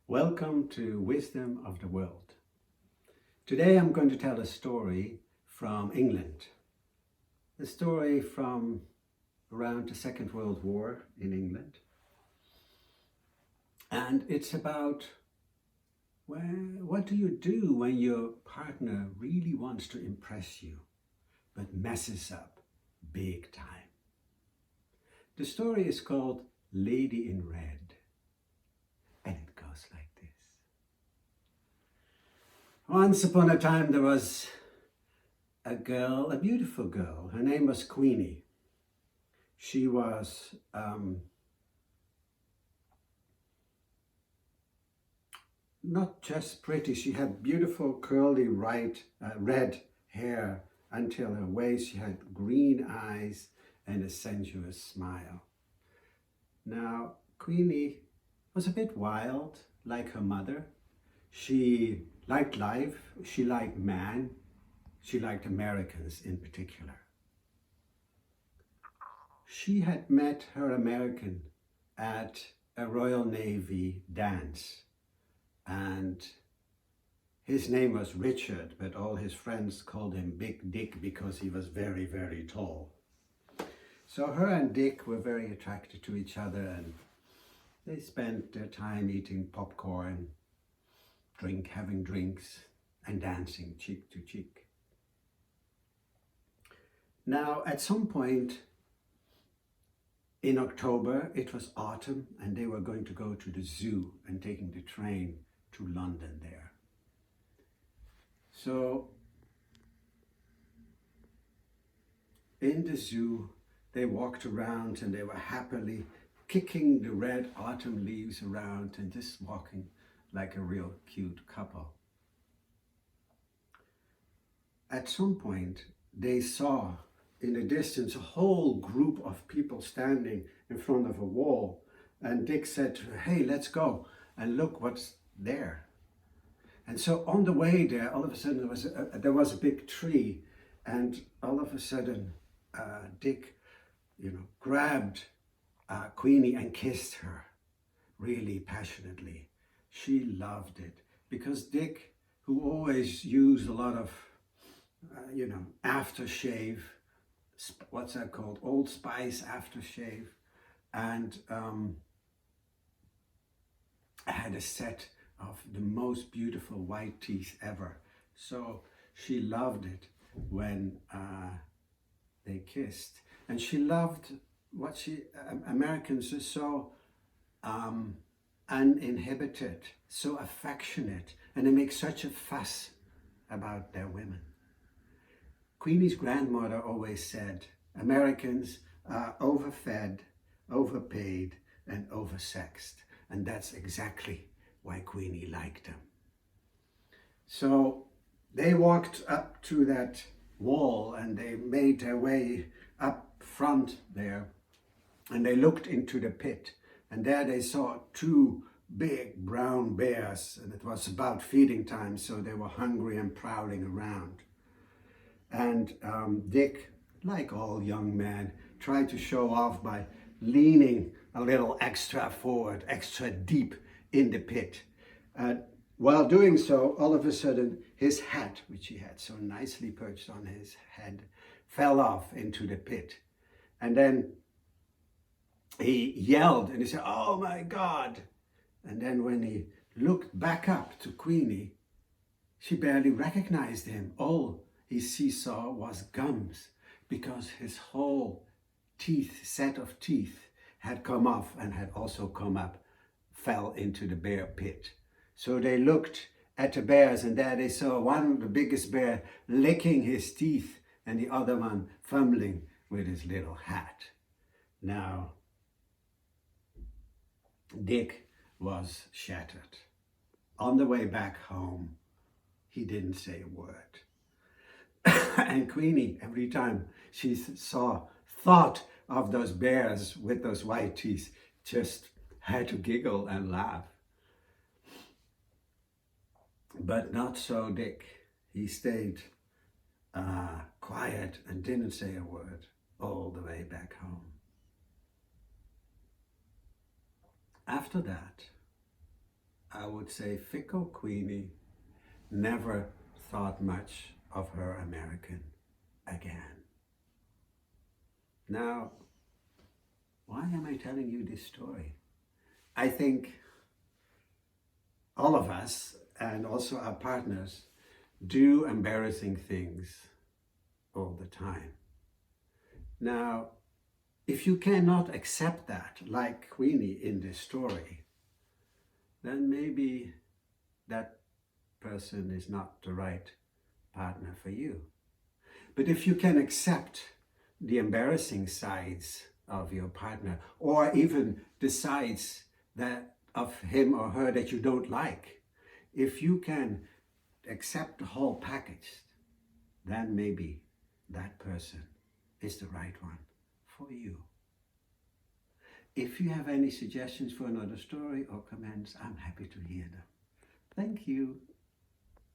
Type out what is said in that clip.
Welcome to Wisdom of the World. Today I'm going to tell a story from England. A story from around the Second World War in England. And it's about what do you do when your partner really wants to impress you but messes up big time. The story is called Lady in Red. And it goes like this. Once upon a time there was a girl, a beautiful girl. Her name was Queenie. She was not just pretty, she had beautiful curly red hair until her waist. She had green eyes and a sensuous smile. Now, Queenie was a bit wild, like her mother. She liked life, she liked man, she liked Americans in particular. She had met her American at a Royal Navy dance, and his name was Richard, but all his friends called him Big Dick because he was very, very tall. So her and Dick were very attracted to each other, and they spent their time eating popcorn, having drinks, and dancing cheek to cheek. Now, at some point in October, it was autumn, and they were going to go to the zoo and taking the train to London there. So, in the zoo, they walked around and they were happily kicking the red autumn leaves around and just walking like a real cute couple. At some point, they saw in the distance a whole group of people standing in front of a wall, and Dick said to her, "Hey, let's go and look what's there." And so on the way there, all of a sudden there was a big tree, and all of a sudden Dick grabbed Queenie and kissed her really passionately. She loved it because Dick, who always used a lot of aftershave, what's that called, Old Spice aftershave, and had a set of the most beautiful white teeth ever. So she loved it when they kissed. And she loved what Americans are so uninhibited, so affectionate, and they make such a fuss about their women. Queenie's grandmother always said, Americans are overfed, overpaid, and oversexed. And that's exactly why Queenie liked them. So they walked up to that wall and they made their way up front there, and they looked into the pit, and there they saw two big brown bears, and it was about feeding time, so they were hungry and prowling around. And Dick, like all young men, tried to show off by leaning a little extra forward, extra deep in the pit. While doing so, all of a sudden, his hat, which he had so nicely perched on his head, fell off into the pit. And then he yelled and he said, "Oh my God!" And then when he looked back up to Queenie, she barely recognized him. All he saw was gums, because his whole set of teeth had come off and had also come up, fell into the bear pit. So they looked at the bears, and there they saw one, the biggest bear, licking his teeth and the other one fumbling with his little hat. Now, Dick was shattered. On the way back home, he didn't say a word. And Queenie, every time she thought of those bears with those white teeth, just had to giggle and laugh. But not so Dick. He stayed quiet and didn't say a word all the way back home. After that, I would say fickle Queenie never thought much of her American again. Now, why am I telling you this story? I think all of us, and also our partners, do embarrassing things all the time. Now, if you cannot accept that, like Queenie in this story, then maybe that person is not the right partner for you. But if you can accept the embarrassing sides of your partner, or even the sides that of him or her that you don't like, if you can accept the whole package, then maybe that person is the right one for you. If you have any suggestions for another story or comments, I'm happy to hear them. Thank you.